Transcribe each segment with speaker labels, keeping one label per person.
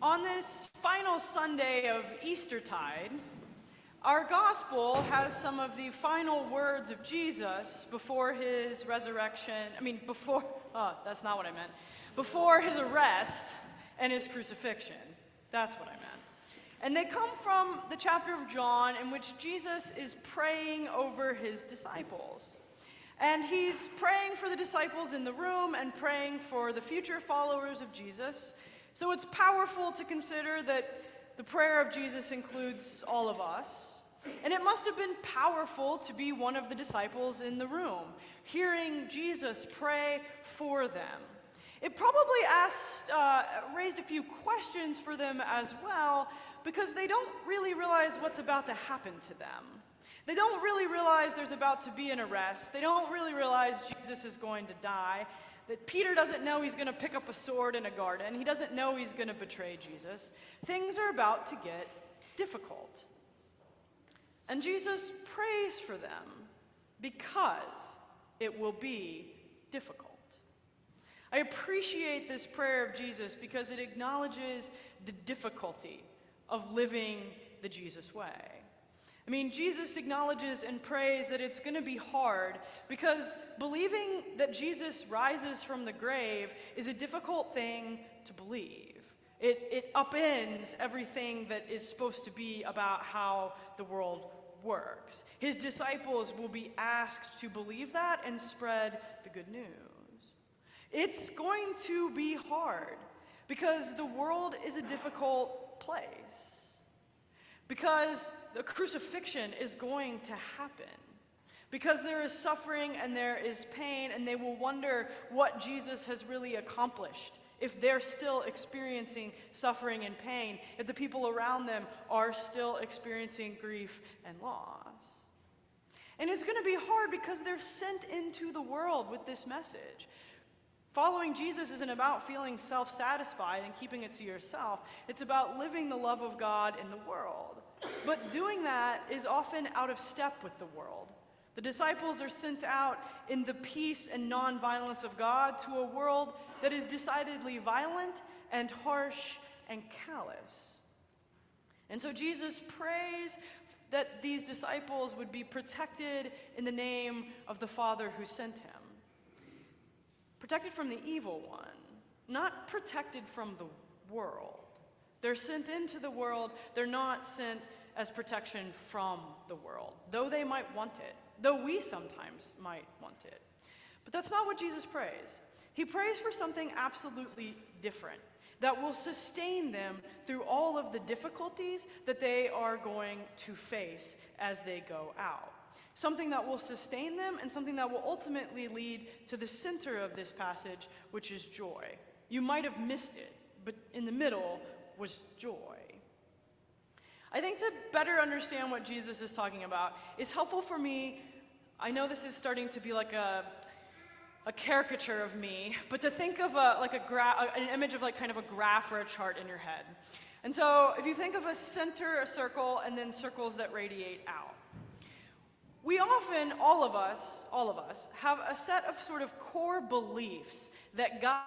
Speaker 1: On this final Sunday of Eastertide, our gospel has some of the final words of Jesus before his resurrection. That's not what I meant. Before his arrest and his crucifixion. That's what I meant. And they come from the chapter of John in which Jesus is praying over his disciples. And he's praying for the disciples in the room and praying for the future followers of Jesus. So it's powerful to consider that the prayer of Jesus includes all of us. And it must have been powerful to be one of the disciples in the room, hearing Jesus pray for them. It probably raised a few questions for them as well, because they don't really realize what's about to happen to them. They don't really realize there's about to be an arrest. They don't really realize Jesus is going to die. That Peter doesn't know he's going to pick up a sword in a garden. He doesn't know he's going to betray Jesus. Things are about to get difficult. And Jesus prays for them because it will be difficult. I appreciate this prayer of Jesus because it acknowledges the difficulty of living the Jesus way. I mean, Jesus acknowledges and prays that it's going to be hard because believing that Jesus rises from the grave is a difficult thing to believe. It upends everything that is supposed to be about how the world works. His disciples will be asked to believe that and spread the good news. It's going to be hard because the world is a difficult place. Because the crucifixion is going to happen. Because there is suffering and there is pain, and they will wonder what Jesus has really accomplished if they're still experiencing suffering and pain, if the people around them are still experiencing grief and loss. And it's going to be hard because they're sent into the world with this message. Following Jesus isn't about feeling self-satisfied and keeping it to yourself. It's about living the love of God in the world. But doing that is often out of step with the world. The disciples are sent out in the peace and non-violence of God to a world that is decidedly violent and harsh and callous. And so Jesus prays that these disciples would be protected in the name of the Father who sent him. Protected from the evil one, not protected from the world. They're sent into the world, they're not sent as protection from the world, though they might want it, though we sometimes might want it. But that's not what Jesus prays. He prays for something absolutely different that will sustain them through all of the difficulties that they are going to face as they go out. Something that will sustain them and something that will ultimately lead to the center of this passage, which is joy. You might have missed it, but in the middle was joy. I think to better understand what Jesus is talking about, it's helpful for me, I know this is starting to be like a caricature of me, but to think of an image of like kind of a graph or a chart in your head. And so if you think of a center, a circle, and then circles that radiate out. We often, all of us, have a set of sort of core beliefs that God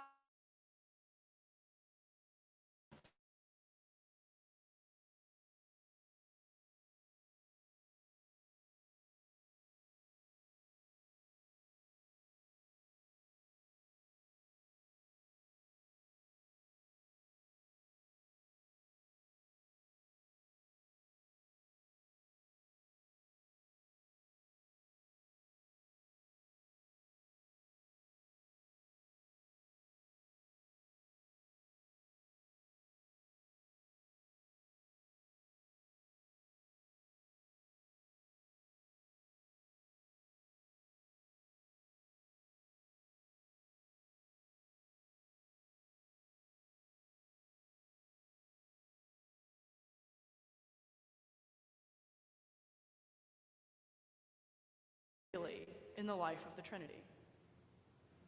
Speaker 1: in the life of the Trinity.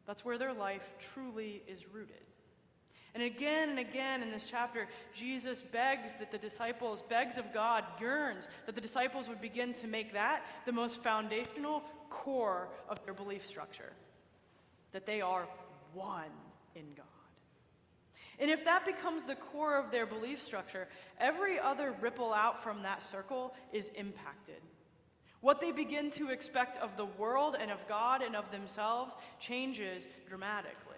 Speaker 1: That's where their life truly is rooted. And again in this chapter, Jesus begs of God, yearns that the disciples would begin to make that the most foundational core of their belief structure. That they are one in God. And if that becomes the core of their belief structure, every other ripple out from that circle is impacted. What they begin to expect of the world and of God and of themselves changes dramatically.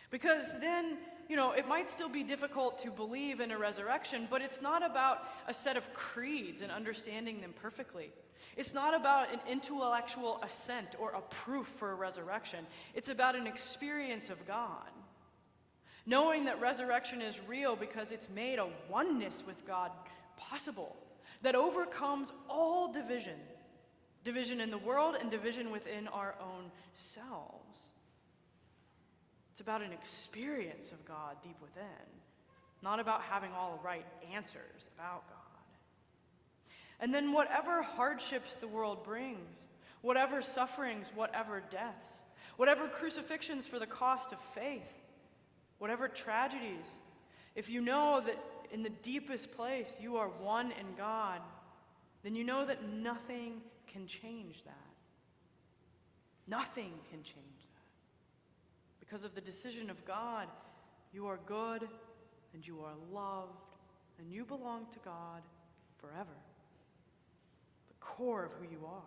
Speaker 1: Because then, it might still be difficult to believe in a resurrection, but it's not about a set of creeds and understanding them perfectly. It's not about an intellectual assent or a proof for a resurrection. It's about an experience of God. Knowing that resurrection is real because it's made a oneness with God possible that overcomes all division. Division in the world and division within our own selves. It's about an experience of God deep within, not about having all the right answers about God. And then whatever hardships the world brings, whatever sufferings, whatever deaths, whatever crucifixions for the cost of faith, whatever tragedies, if you know that in the deepest place you are one in God, then you know that nothing can change that. Nothing can change that. Because of the decision of God, you are good and you are loved and you belong to God forever. The core of who you are.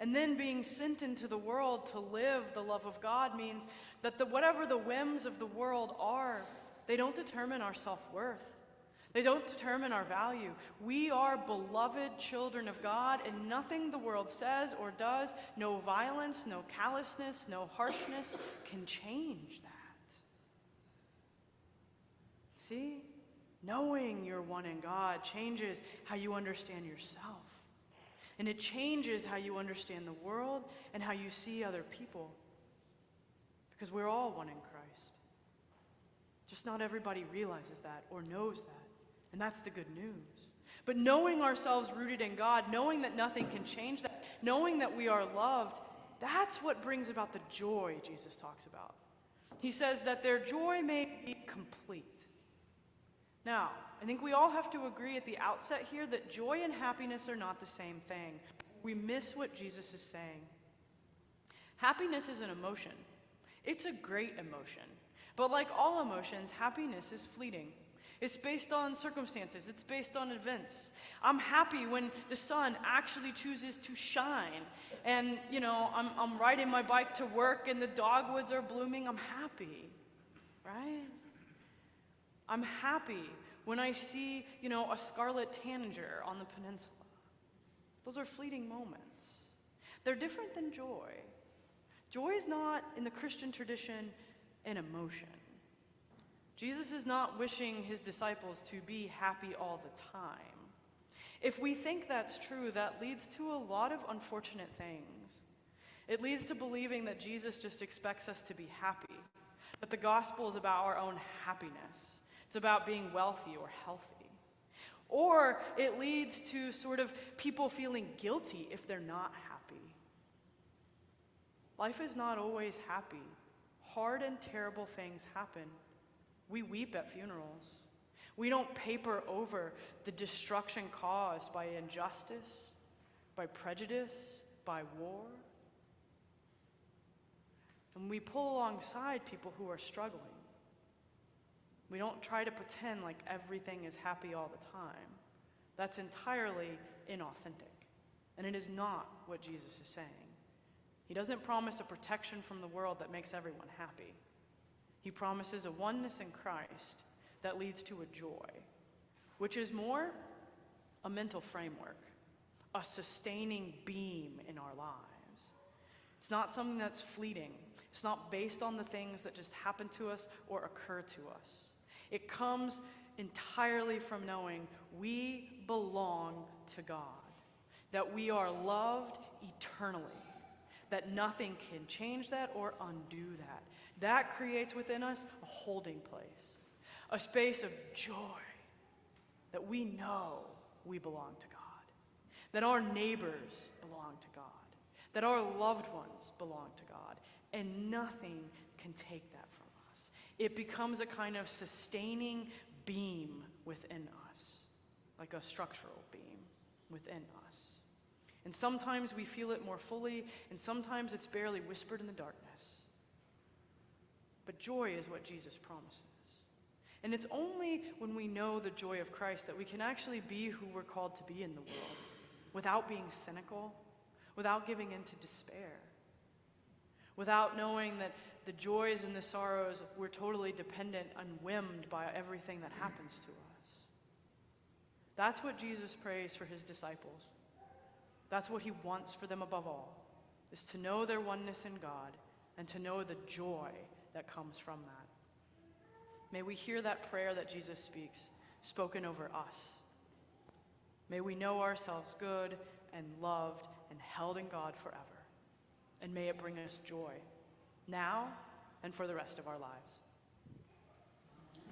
Speaker 1: And then being sent into the world to live the love of God means that whatever the whims of the world are, they don't determine our self-worth. They don't determine our value. We are beloved children of God, and nothing the world says or does, no violence, no callousness, no harshness, can change that. See? Knowing you're one in God changes how you understand yourself. And it changes how you understand the world and how you see other people. Because we're all one in Christ. Just not everybody realizes that or knows that. And that's the good news. But knowing ourselves rooted in God, knowing that nothing can change that, knowing that we are loved, that's what brings about the joy Jesus talks about. He says that their joy may be complete. Now, I think we all have to agree at the outset here that joy and happiness are not the same thing. We miss what Jesus is saying. Happiness is an emotion. It's a great emotion. But like all emotions, happiness is fleeting. It's based on circumstances. It's based on events. I'm happy when the sun actually chooses to shine. And, I'm riding my bike to work and the dogwoods are blooming. I'm happy, right? I'm happy when I see, a scarlet tanager on the peninsula. Those are fleeting moments. They're different than joy. Joy is not, in the Christian tradition, an emotion. Jesus is not wishing his disciples to be happy all the time. If we think that's true, that leads to a lot of unfortunate things. It leads to believing that Jesus just expects us to be happy, that the gospel is about our own happiness. It's about being wealthy or healthy. Or it leads to sort of people feeling guilty if they're not happy. Life is not always happy. Hard and terrible things happen. We weep at funerals. We don't paper over the destruction caused by injustice, by prejudice, by war. And we pull alongside people who are struggling. We don't try to pretend like everything is happy all the time. That's entirely inauthentic. And it is not what Jesus is saying. He doesn't promise a protection from the world that makes everyone happy. He promises a oneness in Christ that leads to a joy, which is more a mental framework, a sustaining beam in our lives. It's not something that's fleeting. It's not based on the things that just happen to us or occur to us. It comes entirely from knowing we belong to God, that we are loved eternally, that nothing can change that or undo that. That creates within us a holding place, a space of joy, that we know we belong to God, that our neighbors belong to God, that our loved ones belong to God, and nothing can take that from us. It becomes a kind of sustaining beam within us, like a structural beam within us. And sometimes we feel it more fully, and sometimes it's barely whispered in the darkness. But joy is what Jesus promises. And it's only when we know the joy of Christ that we can actually be who we're called to be in the world, without being cynical, without giving in to despair, without knowing that the joys and the sorrows, we're totally dependent and whimmed by everything that happens to us. That's what Jesus prays for his disciples. That's what he wants for them above all, is to know their oneness in God and to know the joy that comes from that. May we hear that prayer that Jesus speaks, spoken over us. May we know ourselves good and loved and held in God forever. And may it bring us joy, now and for the rest of our lives.